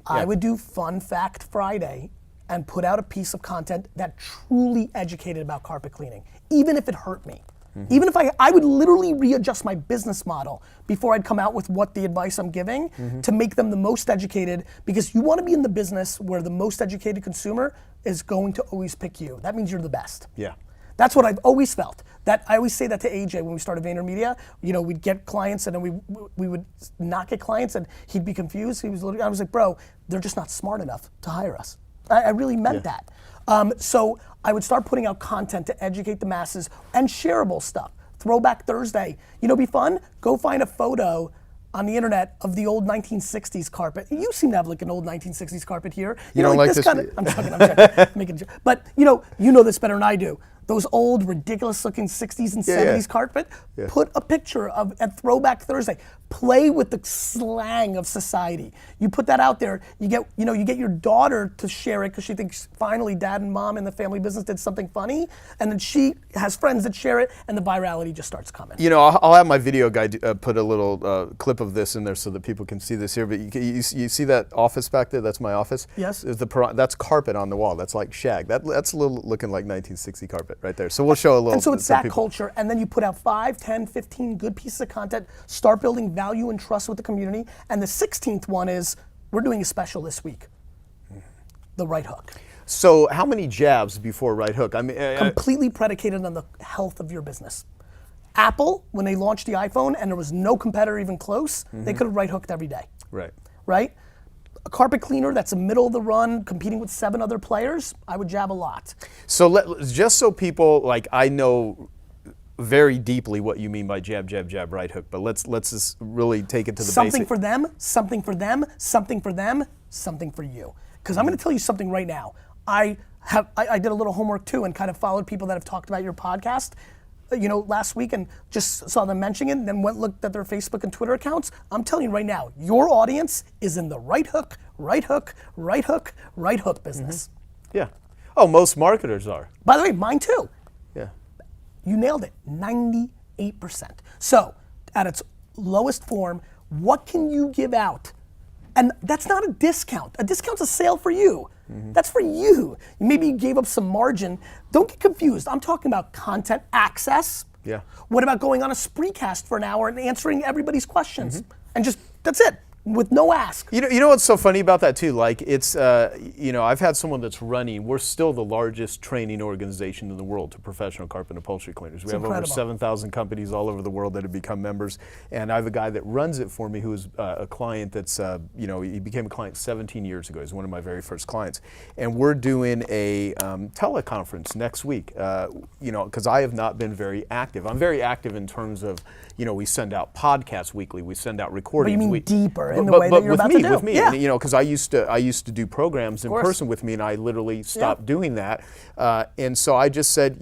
I would do Fun Fact Friday and put out a piece of content that truly educated about carpet cleaning, even if it hurt me. Even if I would literally readjust my business model before I'd come out with what the advice I'm giving to make them the most educated, because you want to be in the business where the most educated consumer is going to always pick you. That means you're the best. Yeah. That's what I've always felt. That I always say that to AJ when we started VaynerMedia. You know, we'd get clients and then we would not get clients and he'd be confused. I was like, bro, they're just not smart enough to hire us. I really meant that. So I would start putting out content to educate the masses and shareable stuff. Throwback Thursday. You know, be fun? Go find a photo on the internet of the old 1960s carpet. You seem to have like an old 1960s carpet here. You don't like this? I'm joking. Making a joke. But you know this better than I do. Those old, ridiculous-looking 60s and 70s carpet. Put a picture of at Throwback Thursday. Play with the slang of society. You put that out there. You get your daughter to share it because she thinks finally dad and mom in the family business did something funny, and then she has friends that share it, and the virality just starts coming. You know, I'll have my video guy put a little clip of this in there so that people can see this here. But you see that office back there? That's my office. Yes. That's carpet on the wall. That's like shag. That's a little looking like 1960 carpet right there. So we'll show a little. And so it's that culture, and then you put out 5, 10, 15 good pieces of content, start building value and trust with the community. And the 16th one is, we're doing a special this week, the right hook. So how many jabs before right hook? I mean, completely predicated on the health of your business. Apple, when they launched the iPhone and there was no competitor even close, they could have right hooked every day. Right. Right? A carpet cleaner that's a middle of the run, competing with 7 other players, I would jab a lot. So just so people, like, I know very deeply what you mean by jab, jab, jab, right hook, but let's just really take it to the something basic. For them, something for them, something for them, something for you. Because I'm going to tell you something right now. I did a little homework too and kind of followed people that have talked about your podcast, last week, and just saw them mentioning it, and then looked at their Facebook and Twitter accounts. I'm telling you right now, your audience is in the right hook, right hook, right hook, right hook business. Yeah. Oh, most marketers are. By the way, mine too. Yeah. You nailed it, 98%. So, at its lowest form, what can you give out? And that's not a discount. A discount's a sale for you. That's for you. Maybe you gave up some margin. Don't get confused. I'm talking about content access. Yeah. What about going on a Spreecast for an hour and answering everybody's questions? And just, that's it. With no ask. You know what's so funny about that too? Like it's, I've had someone that's running, we're still the largest training organization in the world to professional carpet and upholstery cleaners. We have over 7,000 companies all over the world that have become members. And I have a guy that runs it for me who is a client that's, he became a client 17 years ago. He's one of my very first clients. And we're doing a teleconference next week, because I have not been very active. I'm very active in terms of, we send out podcasts weekly, we send out recordings. But you mean deeper in the way that you're about to do. With me, yeah. And, because I used to do programs in person with me, and I literally stopped doing that. And so I just said,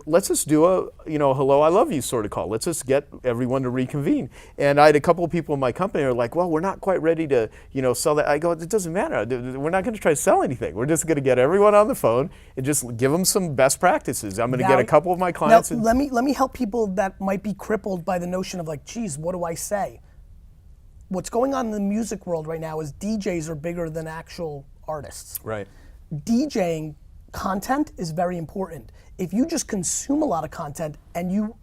let's just do a, hello, I love you sort of call. Let's just get everyone to reconvene. And I had a couple of people in my company who are like, well, we're not quite ready to, sell that. I go, it doesn't matter. We're not going to try to sell anything. We're just going to get everyone on the phone and just give them some best practices. I'm going to get a couple of my clients. Now, let me help people that might be crippled by the notion of like, geez, what do I say? What's going on in the music world right now is DJs are bigger than actual artists. Right. DJing content is very important. If you just consume a lot of content and you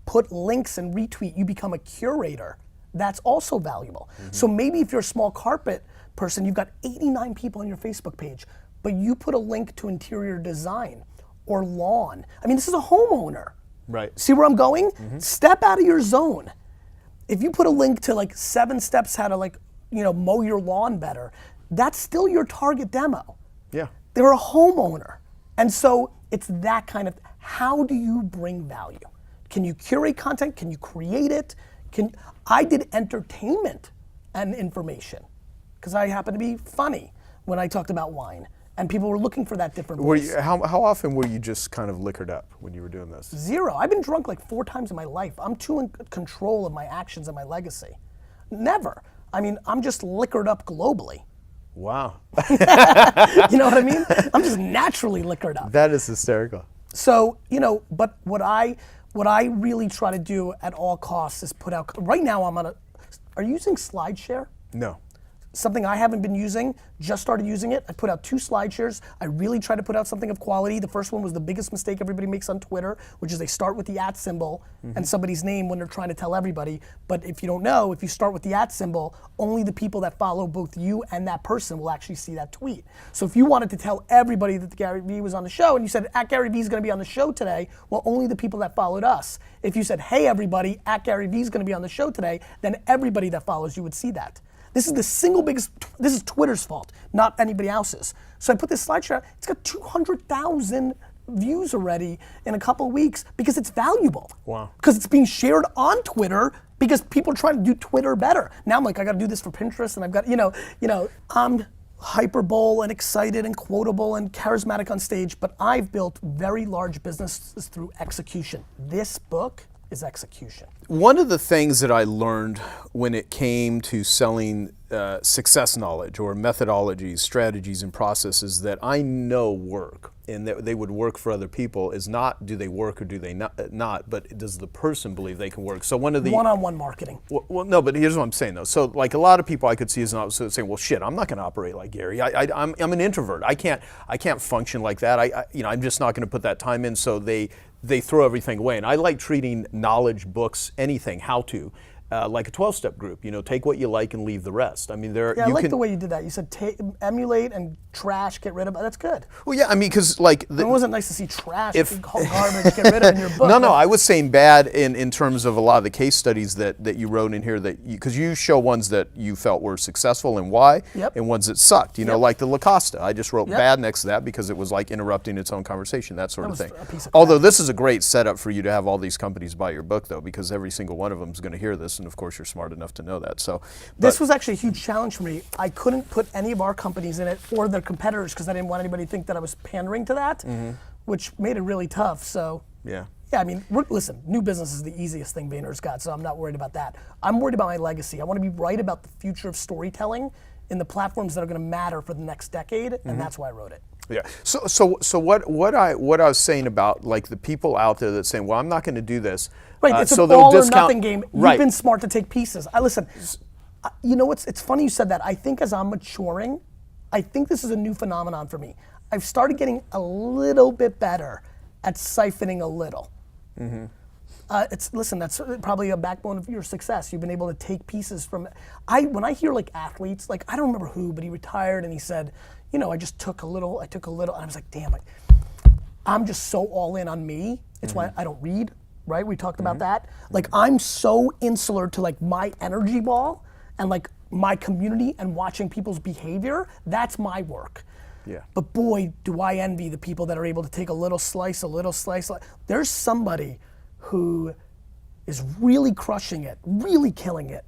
put links and retweet, you become a curator. That's also valuable. So maybe if you're a small carpet person, you've got 89 people on your Facebook page, but you put a link to interior design or lawn. I mean, this is a homeowner. Right. See where I'm going? Step out of your zone. If you put a link to like 7 steps how to mow your lawn better, that's still your target demo. Yeah. They're a homeowner. And so it's that kind of, how do you bring value? Can you curate content? Can you create it? I did entertainment and information because I happen to be funny when I talked about wine. And people were looking for that different voice. How often were you just kind of liquored up when you were doing this? 0. I've been drunk like 4 times in my life. I'm too in control of my actions and my legacy. Never. I mean, I'm just liquored up globally. Wow. You know what I mean? I'm just naturally liquored up. That is hysterical. So, but what I really try to do at all costs is put out, right now are you using SlideShare? No. Something I haven't been using, just started using it. I put out 2 SlideShares. I really try to put out something of quality. The first one was the biggest mistake everybody makes on Twitter, which is they start with the @ symbol and somebody's name when they're trying to tell everybody. But if you don't know, if you start with the @ symbol, only the people that follow both you and that person will actually see that tweet. So if you wanted to tell everybody that Gary Vee was on the show and you said @Gary Vee is going to be on the show today, well, only the people that followed us. If you said, hey everybody, @Gary Vee is going to be on the show today, then everybody that follows you would see that. This is the single biggest, this is Twitter's fault, not anybody else's. So I put this SlideShare, it's got 200,000 views already in a couple of weeks because it's valuable. Wow. Because it's being shared on Twitter because people are trying to do Twitter better. Now I'm like, I gotta do this for Pinterest and I've got, I'm hyperbole and excited and quotable and charismatic on stage, but I've built very large businesses through execution. This book is execution. One of the things that I learned when it came to selling success knowledge or methodologies, strategies, and processes that I know work and that they would work for other people is not do they work or do they not, but does the person believe they can work? So one of the one-on-one marketing. Well, no, but here's what I'm saying though. So like a lot of people I could see as not saying, well, shit, I'm not going to operate like Gary. I'm an introvert. I can't function like that. I'm just not going to put that time in. So they throw everything away. And I like treating knowledge, books, anything, how to, like a 12-step group. Take what you like and leave the rest. I mean, I like the way you did that. You said emulate and trash, get rid of. That's good. Well, yeah, I mean, because like it wasn't nice to see trash, garbage, get rid of in your book. No, I was saying bad in terms of a lot of the case studies that you wrote in here because you show ones that you felt were successful and why, and ones that sucked. Like the La Costa. I just wrote bad next to that because it was like interrupting its own conversation, that sort of thing. Although this is a great setup for you to have all these companies buy your book though, because every single one of them is going to hear this. And of course, you're smart enough to know that. So this was actually a huge challenge for me. I couldn't put any of our companies in it or their competitors because I didn't want anybody to think that I was pandering to that, which made it really tough. So yeah, I mean, listen, new business is the easiest thing Vayner's got, so I'm not worried about that. I'm worried about my legacy. I want to be right about the future of storytelling in the platforms that are going to matter for the next decade, and that's why I wrote it. Yeah. So what I was saying about like the people out there that saying, well, I'm not going to do this. Right. It's so an they'll all or discount, nothing game. Right. You've been smart to take pieces. Listen. It's funny you said that. I think as I'm maturing, I think this is a new phenomenon for me. I've started getting a little bit better at siphoning a little. Listen, that's probably a backbone of your success. You've been able to take pieces from. When I hear like athletes, like I don't remember who, but he retired and he said, I just took a little, and I was like, damn it, I'm just so all in on me. It's why I don't read, right? We talked about that. Like I'm so insular to like my energy ball and like my community and watching people's behavior. That's my work. Yeah. But boy, do I envy the people that are able to take a little slice. There's somebody who is really crushing it, really killing it,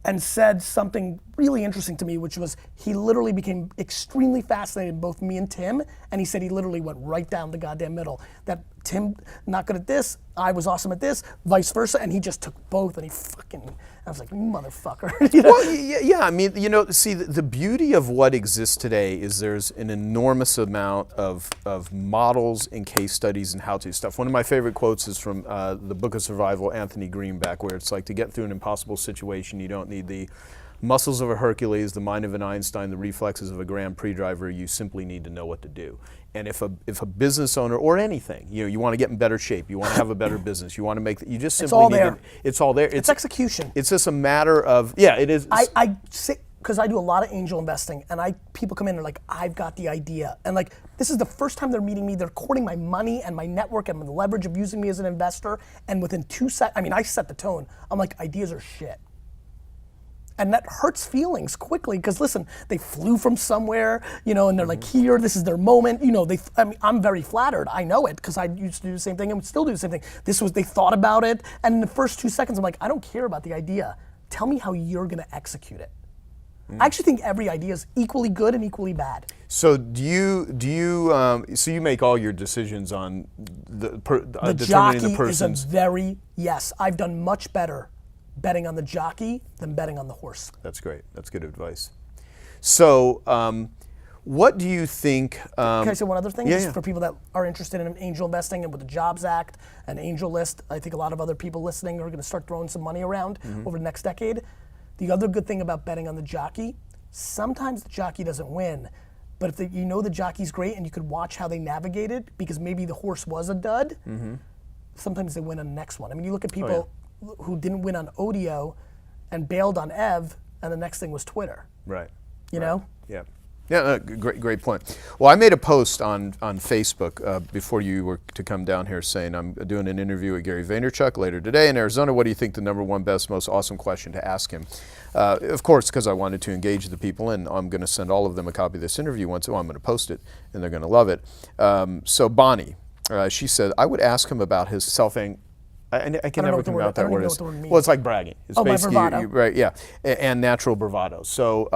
and said something really interesting to me, which was he literally became extremely fascinated, both me and Tim, and he said he literally went right down the goddamn middle. That Tim, not good at this, I was awesome at this, vice versa, and he just took both, and he fucking, I was like, motherfucker. Well, yeah, I mean, see, the beauty of what exists today is there's an enormous amount of models and case studies and how-to stuff. One of my favorite quotes is from the Book of Survival, Anthony Greenback, where it's like, to get through an impossible situation, you don't need the muscles of a Hercules, the mind of an Einstein, the reflexes of a Grand Prix driver. You simply need to know what to do. And if a business owner or anything, you want to get in better shape, you want to have a better business, you want to make, you just simply it's all there. It's execution. It's just a matter of, it is. I say, because I do a lot of angel investing, and people come in and they're like, I've got the idea. And like, this is the first time they're meeting me, they're courting my money and my network and the leverage of using me as an investor. And within 2 seconds, I mean, I set the tone. I'm like, ideas are shit. And that hurts feelings quickly because listen, they flew from somewhere, and they're like here, this is their moment. I'm very flattered. I know it because I used to do the same thing and would still do the same thing. They thought about it, and in the first 2 seconds, I'm like, I don't care about the idea. Tell me how you're gonna execute it. I actually think every idea is equally good and equally bad. So so you make all your decisions on determining the person's. Yes, I've done much better betting on the jockey than betting on the horse. That's great. That's good advice. So, what do you think? Can I say one other thing? Yeah, Just yeah. for people that are interested in angel investing and with the Jobs Act and Angel List, I think a lot of other people listening are going to start throwing some money around over the next decade. The other good thing about betting on the jockey, sometimes the jockey doesn't win, but if you know the jockey's great and you could watch how they navigated, because maybe the horse was a dud, sometimes they win on the next one. I mean, you look at people who didn't win on Odeo and bailed on Ev, and the next thing was Twitter. Right. You know? Yeah. Yeah, great point. Well, I made a post on Facebook before you were to come down here saying I'm doing an interview with Gary Vaynerchuk later today in Arizona. What do you think the number one best, most awesome question to ask him? Of course, because I wanted to engage the people, and I'm going to send all of them a copy of this interview once. I'm going to post it, and they're going to love it. So Bonnie, she said, I would ask him about his self-ang. I can never come out that word is. Well, it's like bragging. It's basically bravado. Right, yeah, and natural bravado. So.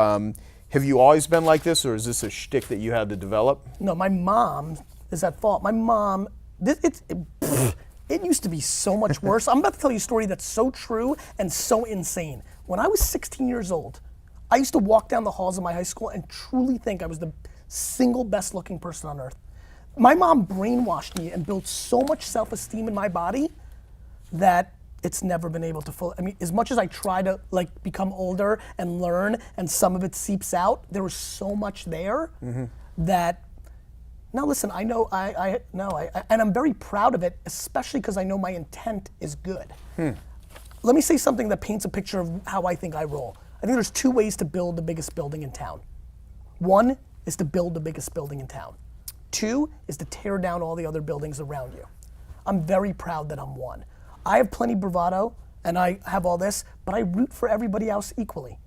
Have you always been like this, or is this a shtick that you had to develop? No, my mom is at fault. My mom, it used to be so much worse. I'm about to tell you a story that's so true and so insane. When I was 16 years old, I used to walk down the halls of my high school and truly think I was the single best looking person on earth. My mom brainwashed me and built so much self-esteem in my body that it's never been able to I mean, as much as I try to like become older and learn, and some of it seeps out, there was so much there that. Now listen, I know and I'm very proud of it, especially because I know my intent is good. Let me say something that paints a picture of how I think I roll. I think there's two ways to build the biggest building in town. One is to build the biggest building in town. Two is to tear down all the other buildings around you. I'm very proud that I'm one. I have plenty bravado, and I have all this, but I root for everybody else equally.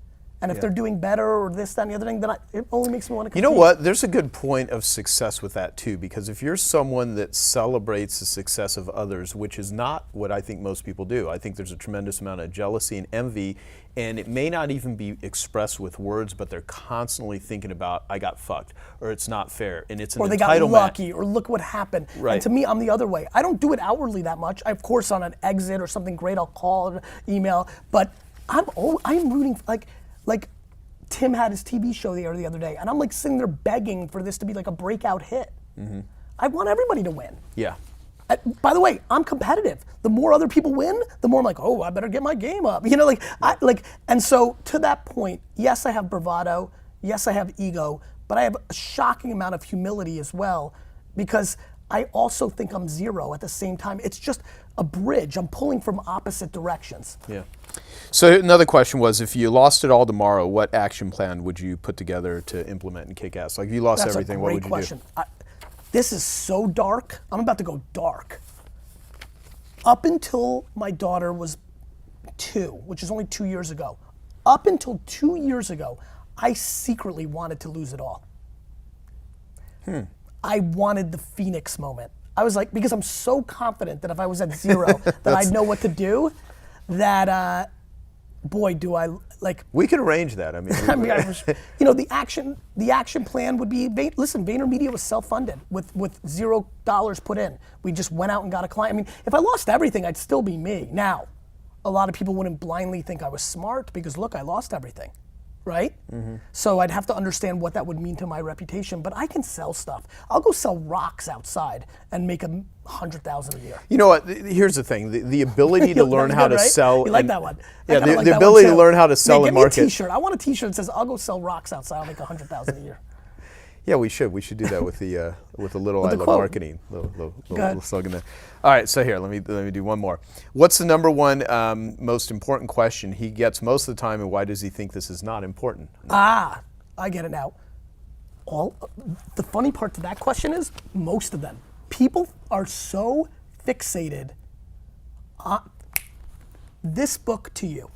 And if they're doing better or this, that, and the other thing, then it only makes me want to compete. You know what? There's a good point of success with that too, because if you're someone that celebrates the success of others, which is not what I think most people do, I think there's a tremendous amount of jealousy and envy, and it may not even be expressed with words, but they're constantly thinking about, I got fucked, or it's not fair, and it's an entitlement. Or they got lucky, or look what happened. Right. And to me, I'm the other way. I don't do it outwardly that much. Of course, on an exit or something great, I'll call or email, but I'm rooting, like Tim had his TV show the other day, and I'm like sitting there begging for this to be like a breakout hit. I want everybody to win. Yeah. By the way, I'm competitive. The more other people win, the more I'm like, oh, I better get my game up. You know, and so to that point, yes, I have bravado, yes, I have ego, but I have a shocking amount of humility as well, because I also think I'm zero at the same time. It's just a bridge. I'm pulling from opposite directions. Yeah. So another question was, if you lost it all tomorrow, what action plan would you put together to implement and kick ass? Like if you lost everything, what would you question. do? This is so dark. I'm about to go dark. Up until my daughter was 2, which is only 2 years ago, up until 2 years ago, I secretly wanted to lose it all. I wanted the Phoenix moment. I was like, because I'm so confident that if I was at 0, that I'd know what to do, that, boy, do I, like. We could arrange that. I mean, you know, the action plan would be, listen, VaynerMedia was self-funded with $0 put in. We just went out and got a client. I mean, if I lost everything, I'd still be me. Now, a lot of people wouldn't blindly think I was smart because look, I lost everything, right? So I'd have to understand what that would mean to my reputation, but I can sell stuff. I'll go sell rocks outside and make $100,000 a year. You know what? Here's the thing: the ability to learn how to sell. You like that one? Yeah, the ability to learn how to sell and market. Give me a T-shirt. I want a T-shirt that says, "I'll go sell rocks outside. I'll make $100,000 a year." Yeah, we should. We should do that with the little I love quote. marketing. Little slogan there. All right, so here, let me do one more. What's the number one most important question he gets most of the time, and why does he think this is not important? I get it now. The funny part to that question is most of them. People are so fixated on this book to you.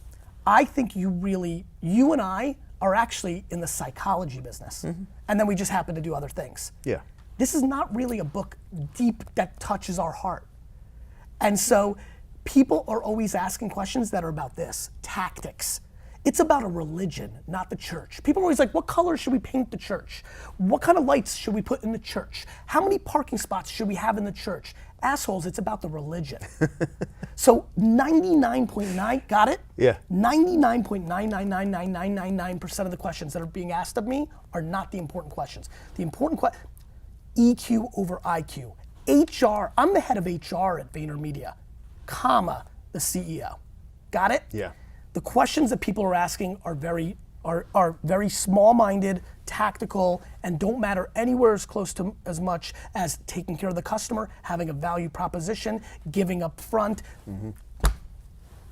I think you and I are actually in the psychology business. And then we just happen to do other things. Yeah. This is not really a book deep that touches our heart. And so people are always asking questions that are about this, tactics. It's about a religion, not the church. People are always like, what color should we paint the church? What kind of lights should we put in the church? How many parking spots should we have in the church? Assholes, it's about the religion. So 99.9, got it? Yeah. 99.9999999% of the questions that are being asked of me are not the important questions. The important EQ over IQ. HR, I'm the head of HR at VaynerMedia, comma, the CEO. Got it? Yeah. The questions that people are asking are very small-minded, tactical, and don't matter anywhere as close to as much as taking care of the customer, having a value proposition, giving up front.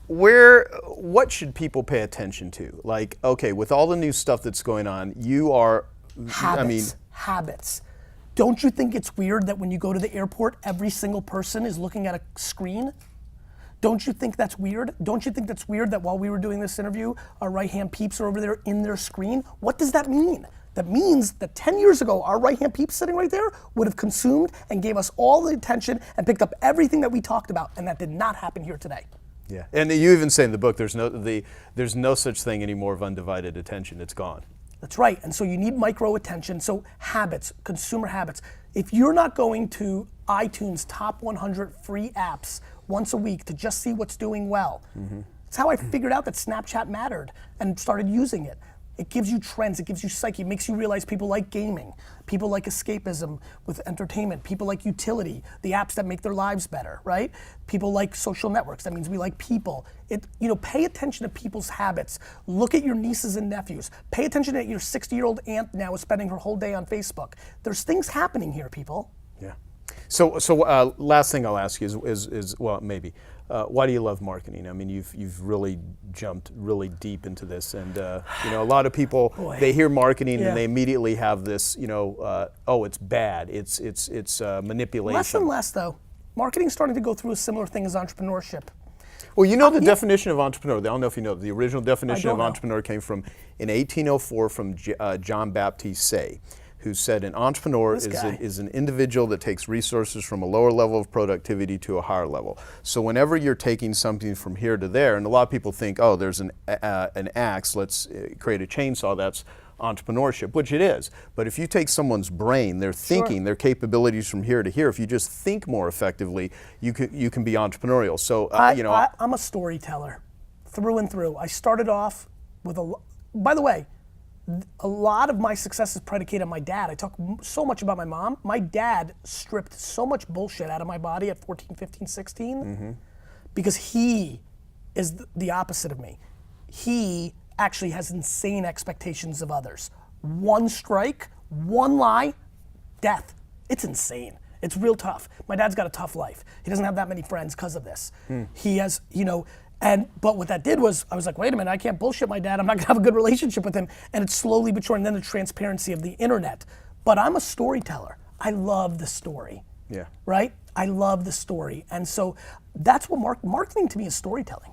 What should people pay attention to? Like, okay, with all the new stuff that's going on, you are, Habits. Don't you think it's weird that when you go to the airport, every single person is looking at a screen? Don't you think that's weird? Don't you think that's weird that while we were doing this interview, our right-hand peeps are over there in their screen? What does that mean? That means that 10 years ago, our right-hand peeps sitting right there would have consumed and gave us all the attention and picked up everything that we talked about, and that did not happen here today. Yeah, and you even say in the book, there's no such thing anymore of undivided attention. It's gone. That's right, and so you need micro attention. So habits, consumer habits. If you're not going to iTunes top 100 free apps once a week to just see what's doing well, that's how I figured out that Snapchat mattered and started using it. It gives you trends, it gives you psyche, it makes you realize people like gaming, people like escapism with entertainment, people like utility, the apps that make their lives better, right? People like social networks, that means we like people. Pay attention to people's habits. Look at your nieces and nephews. Pay attention that your 60-year-old aunt now is spending her whole day on Facebook. There's things happening here, people. Yeah. So last thing I'll ask you is well, maybe, why do you love marketing? I mean, you've really jumped really deep into this, and a lot of people, they hear marketing and they immediately have this, oh, it's bad, it's manipulation. Less and less though. Marketing's starting to go through a similar thing as entrepreneurship. Well, the definition of entrepreneur. I don't know if you know. The original definition of entrepreneur came from in 1804 from John Baptiste Say, who said an entrepreneur is an individual that takes resources from a lower level of productivity to a higher level. So whenever you're taking something from here to there, and a lot of people think, oh, there's an axe, let's create a chainsaw, that's entrepreneurship, which it is. But if you take someone's brain, their thinking, their capabilities from here to here, if you just think more effectively, you can be entrepreneurial. So I'm a storyteller through and through. I started off with by the way, a lot of my success is predicated on my dad. I talk so much about my mom. My dad stripped so much bullshit out of my body at 14, 15, 16 because he is the opposite of me. He actually has insane expectations of others. One strike, one lie, death. It's insane. It's real tough. My dad's got a tough life. He doesn't have that many friends because of this. He has, but what that did was, I was like, wait a minute, I can't bullshit my dad. I'm not gonna have a good relationship with him. And it's slowly but surely, and then the transparency of the internet. But I'm a storyteller. I love the story. Yeah. Right? I love the story. And so that's what marketing to me is storytelling.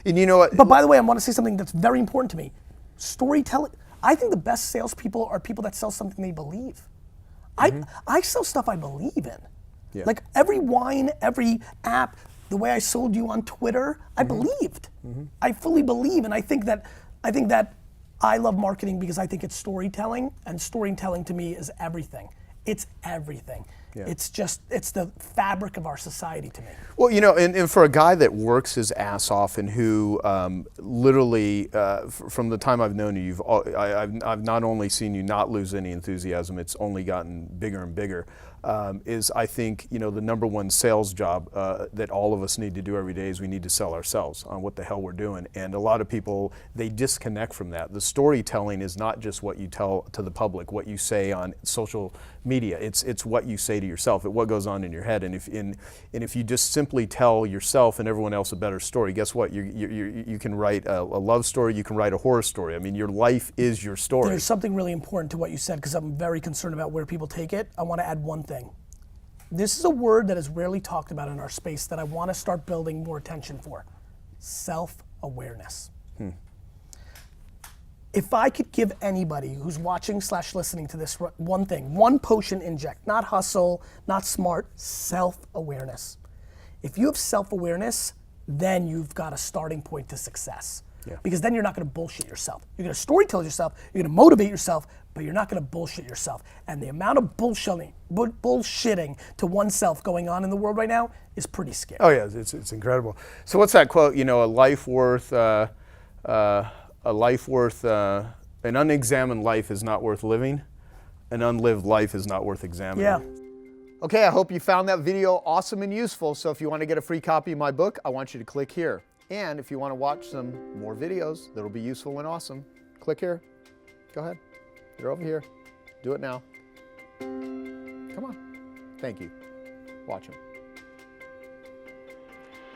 And you know what? But by the way, I want to say something that's very important to me. Storytelling, I think the best salespeople are people that sell something they believe. I sell stuff I believe in. Yeah. Like every wine, every app, the way I sold you on Twitter, I believed. I fully believe, and I think that I love marketing because I think it's storytelling, and storytelling to me is everything. It's everything. Yeah. It's the fabric of our society to me. Well, and for a guy that works his ass off and who literally, from the time I've known you, I've not only seen you not lose any enthusiasm, it's only gotten bigger and bigger. Is I think the number one sales job that all of us need to do every day is we need to sell ourselves on what the hell we're doing. And a lot of people, they disconnect from that. The storytelling is not just what you tell to the public, what you say on social media. It's what you say to yourself, what goes on in your head. And if you just simply tell yourself and everyone else a better story, guess what? You can write a love story, you can write a horror story. I mean, your life is your story. There's something really important to what you said because I'm very concerned about where people take it. I want to add one thing. This is a word that is rarely talked about in our space that I want to start building more attention for. Self-awareness. If I could give anybody who's watching / listening to this one thing, one potion inject, not hustle, not smart, self-awareness. If you have self-awareness, then you've got a starting point to success. Yeah. Because then you're not going to bullshit yourself. You're going to storytell yourself, you're going to motivate yourself, but you're not gonna bullshit yourself. And the amount of bullshitting to oneself going on in the world right now is pretty scary. Oh yeah, it's incredible. So what's that quote? You know, an unexamined life is not worth living. An unlived life is not worth examining. Yeah. Okay, I hope you found that video awesome and useful. So if you want to get a free copy of my book, I want you to click here. And if you want to watch some more videos that'll be useful and awesome, click here. Go ahead. They're over here. Do it now. Come on. Thank you. Watch them.